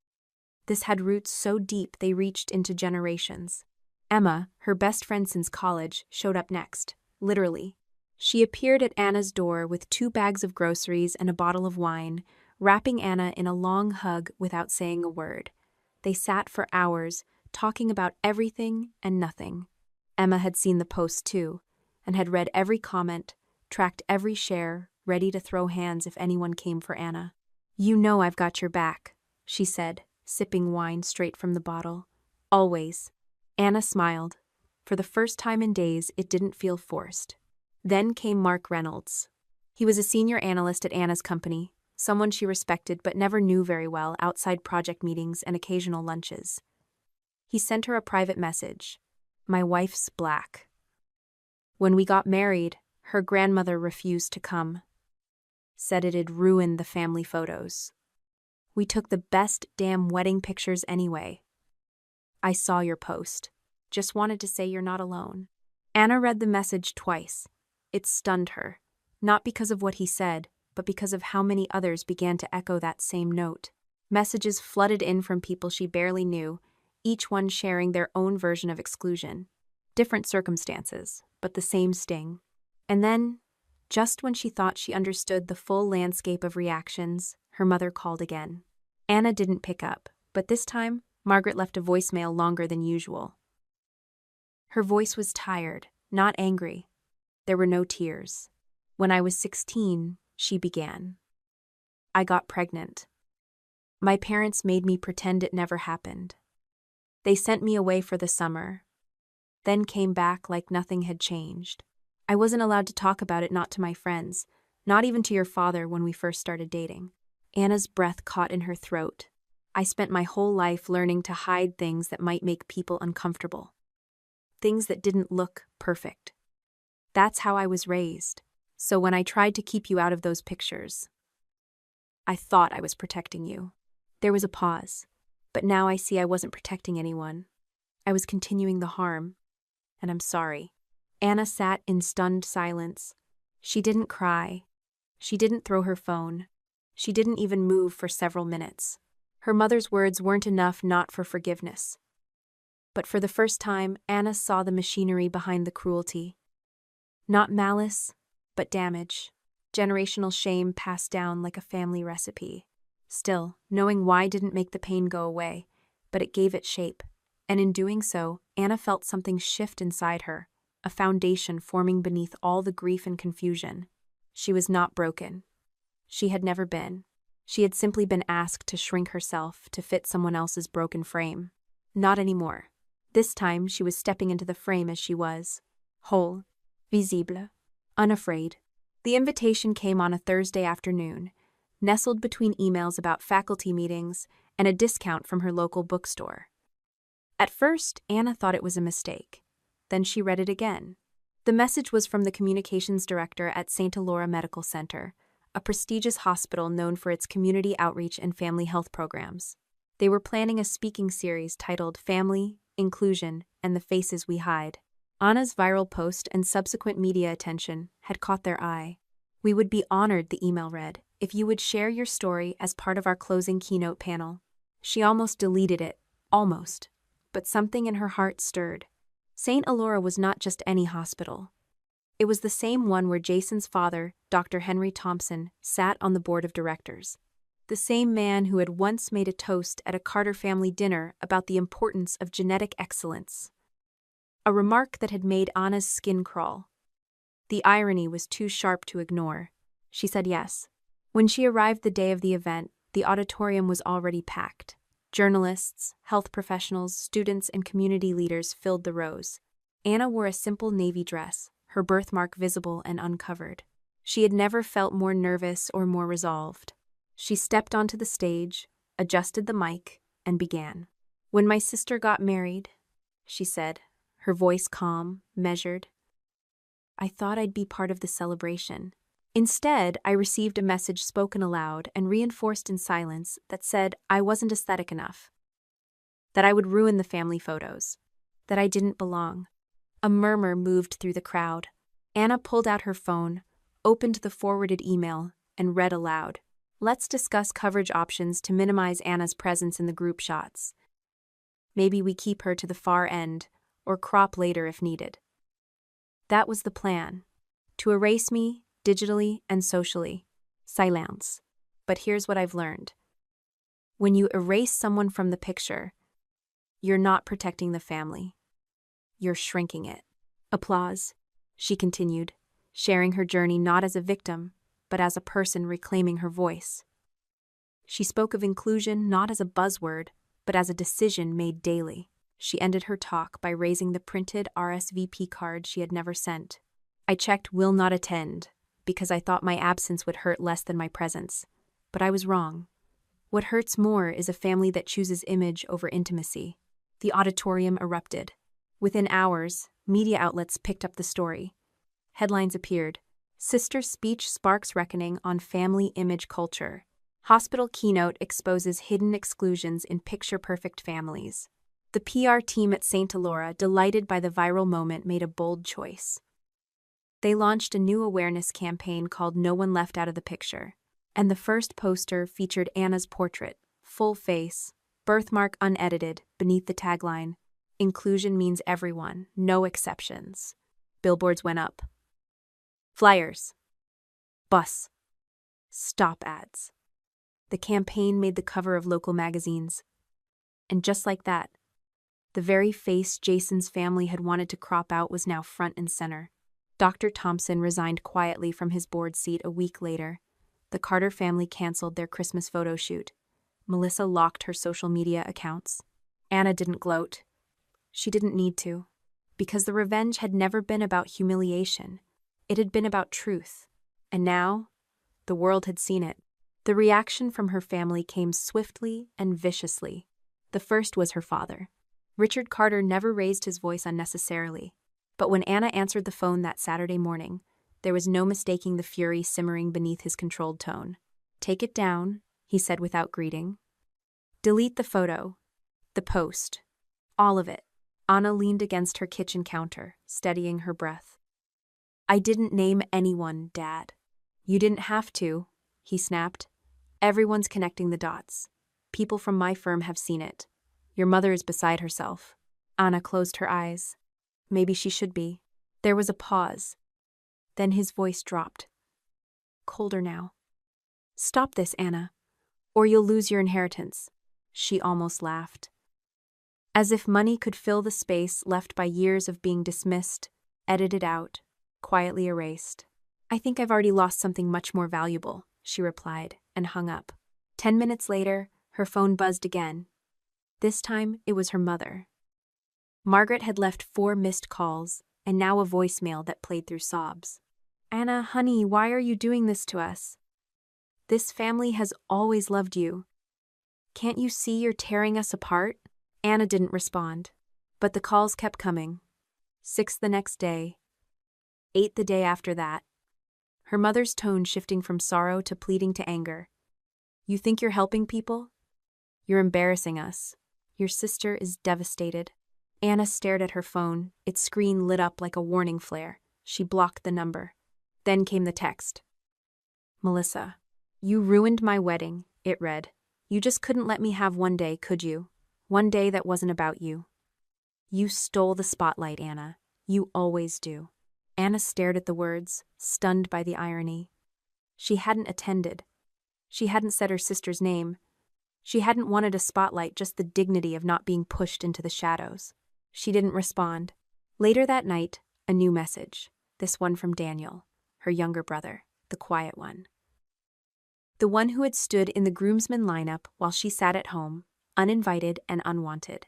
This had roots so deep they reached into generations. Emma, her best friend since college, showed up next, literally. She appeared at Anna's door with 2 bags of groceries and a bottle of wine, wrapping Anna in a long hug without saying a word. They sat for hours, talking about everything and nothing. Emma had seen the post too, and had read every comment, tracked every share, ready to throw hands if anyone came for Anna. You know I've got your back, she said, sipping wine straight from the bottle. Always. Anna smiled. For the first time in days, it didn't feel forced. Then came Mark Reynolds. He was a senior analyst at Anna's company, someone she respected but never knew very well outside project meetings and occasional lunches. He sent her a private message. My wife's black. When we got married, her grandmother refused to come. Said it'd ruin the family photos. We took the best damn wedding pictures anyway. I saw your post. Just wanted to say you're not alone. Anna read the message twice. It stunned her, not because of what he said, but because of how many others began to echo that same note. Messages flooded in from people she barely knew, each one sharing their own version of exclusion. Different circumstances, but the same sting. And then, just when she thought she understood the full landscape of reactions, her mother called again. Anna didn't pick up, but this time, Margaret left a voicemail longer than usual. Her voice was tired, not angry. There were no tears. When I was 16, she began. I got pregnant. My parents made me pretend it never happened. They sent me away for the summer, then came back like nothing had changed. I wasn't allowed to talk about it, not to my friends, not even to your father when we first started dating. Anna's breath caught in her throat. I spent my whole life learning to hide things that might make people uncomfortable. Things that didn't look perfect. That's how I was raised. So when I tried to keep you out of those pictures, I thought I was protecting you. There was a pause, but now I see I wasn't protecting anyone. I was continuing the harm, and I'm sorry. Anna sat in stunned silence. She didn't cry. She didn't throw her phone. She didn't even move for several minutes. Her mother's words weren't enough not for forgiveness. But for the first time, Anna saw the machinery behind the cruelty. Not malice, but damage. Generational shame passed down like a family recipe. Still, knowing why didn't make the pain go away, but it gave it shape. And in doing so, Anna felt something shift inside her, a foundation forming beneath all the grief and confusion. She was not broken. She had never been. She had simply been asked to shrink herself to fit someone else's broken frame. Not anymore. This time, she was stepping into the frame as she was. Whole. Visible. Unafraid. The invitation came on a Thursday afternoon, nestled between emails about faculty meetings and a discount from her local bookstore. At first, Anna thought it was a mistake. Then she read it again. The message was from the communications director at St. Elora Medical Center, a prestigious hospital known for its community outreach and family health programs. They were planning a speaking series titled Family, Inclusion, and the Faces We Hide. Anna's viral post and subsequent media attention had caught their eye. We would be honored, the email read, if you would share your story as part of our closing keynote panel. She almost deleted it, almost. But something in her heart stirred. St. Elora was not just any hospital. It was the same one where Jason's father, Dr. Henry Thompson, sat on the board of directors. The same man who had once made a toast at a Carter family dinner about the importance of genetic excellence. A remark that had made Anna's skin crawl. The irony was too sharp to ignore. She said yes. When she arrived the day of the event, the auditorium was already packed. Journalists, health professionals, students, and community leaders filled the rows. Anna wore a simple navy dress, her birthmark visible and uncovered. She had never felt more nervous or more resolved. She stepped onto the stage, adjusted the mic, and began. "When my sister got married," she said, her voice calm, measured, "I thought I'd be part of the celebration. Instead, I received a message spoken aloud and reinforced in silence that said I wasn't aesthetic enough, that I would ruin the family photos, that I didn't belong." A murmur moved through the crowd. Anna pulled out her phone, opened the forwarded email, and read aloud. "Let's discuss coverage options to minimize Anna's presence in the group shots. Maybe we keep her to the far end, or crop later if needed." That was the plan. To erase me, digitally and socially. Silence. But here's what I've learned. When you erase someone from the picture, you're not protecting the family. You're shrinking it. Applause, she continued, sharing her journey not as a victim, but as a person reclaiming her voice. She spoke of inclusion not as a buzzword, but as a decision made daily. She ended her talk by raising the printed RSVP card she had never sent. "I checked 'will not attend' because I thought my absence would hurt less than my presence. But I was wrong. What hurts more is a family that chooses image over intimacy." The auditorium erupted. Within hours, media outlets picked up the story. Headlines appeared. "Sister Speech Sparks Reckoning on Family Image Culture. Hospital Keynote Exposes Hidden Exclusions in Picture-Perfect Families." The PR team at St. Elora, delighted by the viral moment, made a bold choice. They launched a new awareness campaign called "No One Left Out of the Picture." And the first poster featured Anna's portrait, full face, birthmark unedited, beneath the tagline, "Inclusion means everyone, no exceptions." Billboards went up. Flyers. Bus. Stop ads. The campaign made the cover of local magazines. And just like that, the very face Jason's family had wanted to crop out was now front and center. Dr. Thompson resigned quietly from his board seat a week later. The Carter family canceled their Christmas photo shoot. Melissa locked her social media accounts. Anna didn't gloat. She didn't need to, because the revenge had never been about humiliation. It had been about truth. And now, the world had seen it. The reaction from her family came swiftly and viciously. The first was her father. Richard Carter never raised his voice unnecessarily. But when Anna answered the phone that Saturday morning, there was no mistaking the fury simmering beneath his controlled tone. "Take it down," he said without greeting. "Delete the photo. The post. All of it." Anna leaned against her kitchen counter, steadying her breath. "I didn't name anyone, Dad." "You didn't have to," he snapped. "Everyone's connecting the dots. People from my firm have seen it. Your mother is beside herself." Anna closed her eyes. Maybe she should be. There was a pause. Then his voice dropped. Colder now. "Stop this, Anna, or you'll lose your inheritance." She almost laughed. As if money could fill the space left by years of being dismissed, edited out, quietly erased. "I think I've already lost something much more valuable," she replied, and hung up. 10 minutes later, her phone buzzed again. This time, it was her mother. Margaret had left 4 missed calls, and now a voicemail that played through sobs. "Anna, honey, why are you doing this to us? This family has always loved you. Can't you see you're tearing us apart?" Anna didn't respond, but the calls kept coming. 6 the next day. 8 the day after that. Her mother's tone shifting from sorrow to pleading to anger. "You think you're helping people? You're embarrassing us. Your sister is devastated." Anna stared at her phone, its screen lit up like a warning flare. She blocked the number. Then came the text. "Melissa, you ruined my wedding," it read. You just couldn't let me have one day, could you? One day that wasn't about you. You stole the spotlight, Anna. You always do. Anna stared at the words, stunned by the irony. She hadn't attended. She hadn't said her sister's name. She hadn't wanted a spotlight, just the dignity of not being pushed into the shadows. She didn't respond. Later that night, a new message. This one from Daniel, her younger brother, the quiet one. The one who had stood in the groomsmen lineup while she sat at home, uninvited and unwanted.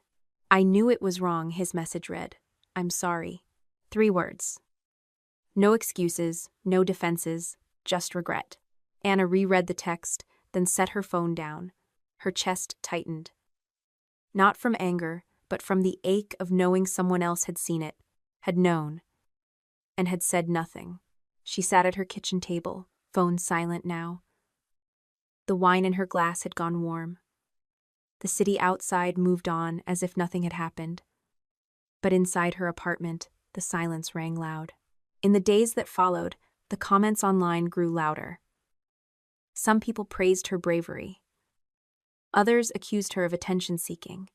I knew it was wrong, his message read. I'm sorry. 3 words. No excuses, no defenses, just regret. Anna reread the text, then set her phone down. Her chest tightened. Not from anger, but from the ache of knowing someone else had seen it, had known, and had said nothing. She sat at her kitchen table, phone silent now. The wine in her glass had gone warm. The city outside moved on as if nothing had happened. But inside her apartment, the silence rang loud. In the days that followed, the comments online grew louder. Some people praised her bravery. Others accused her of attention-seeking.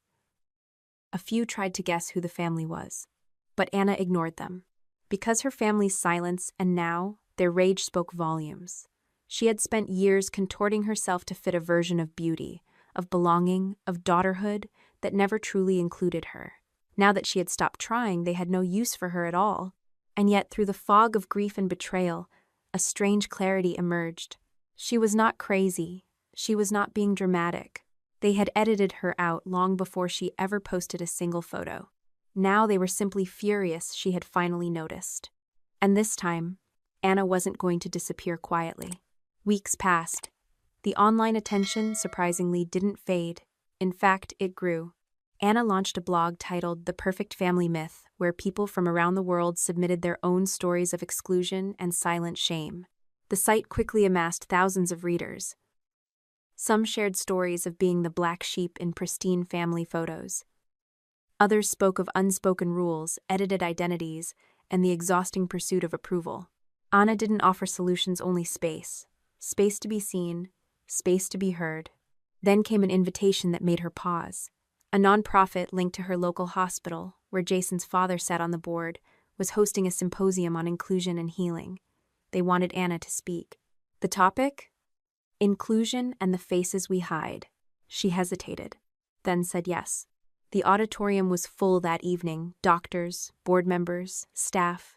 A few tried to guess who the family was, but Anna ignored them. Because her family's silence and now their rage spoke volumes. She had spent years contorting herself to fit a version of beauty, of belonging, of daughterhood that never truly included her. Now that she had stopped trying, they had no use for her at all. And yet, through the fog of grief and betrayal, a strange clarity emerged. She was not crazy. She was not being dramatic. They had edited her out long before she ever posted a single photo. Now they were simply furious she had finally noticed. And this time, Anna wasn't going to disappear quietly. Weeks passed. The online attention, surprisingly, didn't fade. In fact, it grew. Anna launched a blog titled The Perfect Family Myth, where people from around the world submitted their own stories of exclusion and silent shame. The site quickly amassed thousands of readers. Some shared stories of being the black sheep in pristine family photos. Others spoke of unspoken rules, edited identities, and the exhausting pursuit of approval. Anna didn't offer solutions, only space. Space to be seen, space to be heard. Then came an invitation that made her pause. A nonprofit linked to her local hospital, where Jason's father sat on the board, was hosting a symposium on inclusion and healing. They wanted Anna to speak. The topic? Inclusion and the faces we hide. She hesitated, then said yes. The auditorium was full that evening, doctors, board members, staff.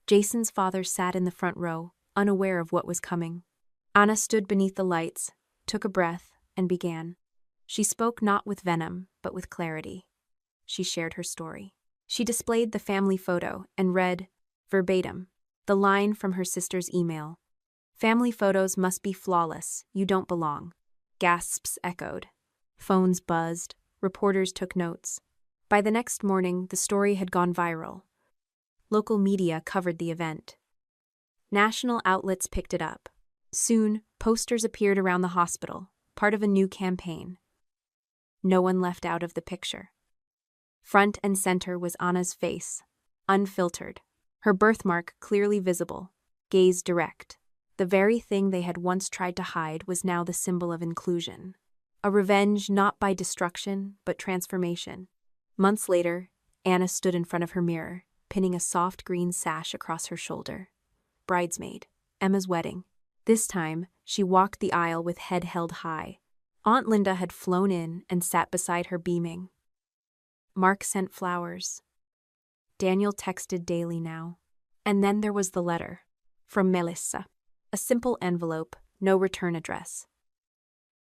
Jason's father sat in the front row, unaware of what was coming. Anna stood beneath the lights, took a breath, and began. She spoke not with venom, but with clarity. She shared her story. She displayed the family photo and read, verbatim, the line from her sister's email. Family photos must be flawless, you don't belong. Gasps echoed. Phones buzzed. Reporters took notes. By the next morning, the story had gone viral. Local media covered the event. National outlets picked it up. Soon, posters appeared around the hospital, part of a new campaign. No one left out of the picture. Front and center was Anna's face, unfiltered, her birthmark clearly visible, gaze direct. The very thing they had once tried to hide was now the symbol of inclusion. A revenge not by destruction, but transformation. Months later, Anna stood in front of her mirror, pinning a soft green sash across her shoulder. Bridesmaid, Emma's wedding. This time, she walked the aisle with head held high. Aunt Linda had flown in and sat beside her beaming. Mark sent flowers. Daniel texted daily now. And then there was the letter. From Melissa. A simple envelope, no return address.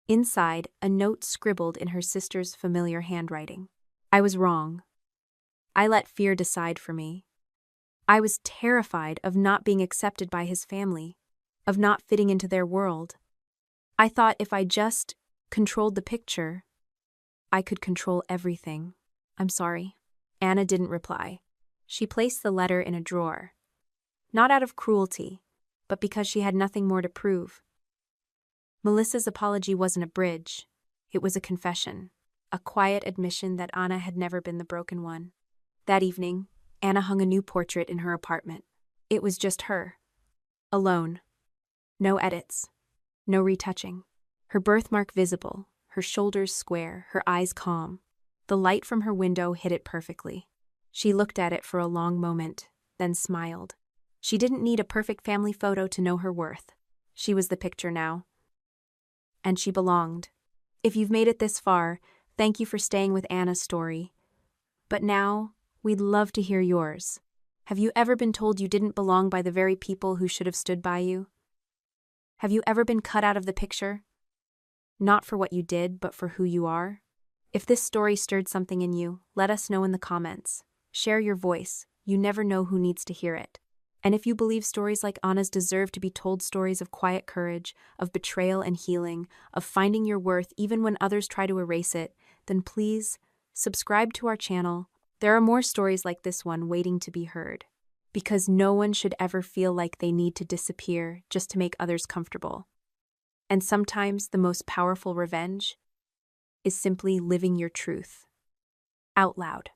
Inside, a note scribbled in her sister's familiar handwriting. I was wrong. I let fear decide for me. I was terrified of not being accepted by his family, of not fitting into their world. I thought if I just controlled the picture, I could control everything. I'm sorry. Anna didn't reply. She placed the letter in a drawer. Not out of cruelty, but because she had nothing more to prove. Melissa's apology wasn't a bridge. It was a confession, a quiet admission that Anna had never been the broken one. That evening, Anna hung a new portrait in her apartment. It was just her. Alone. No edits. No retouching. Her birthmark visible, her shoulders square, her eyes calm. The light from her window hit it perfectly. She looked at it for a long moment, then smiled. She didn't need a perfect family photo to know her worth. She was the picture now. And she belonged. If you've made it this far, thank you for staying with Anna's story. But now, we'd love to hear yours. Have you ever been told you didn't belong by the very people who should have stood by you? Have you ever been cut out of the picture? Not for what you did, but for who you are? If this story stirred something in you, let us know in the comments. Share your voice. You never know who needs to hear it. And if you believe stories like Anna's deserve to be told, stories of quiet courage, of betrayal and healing, of finding your worth even when others try to erase it, then please subscribe to our channel. There are more stories like this one waiting to be heard. Because no one should ever feel like they need to disappear just to make others comfortable. And sometimes the most powerful revenge is simply living your truth out loud.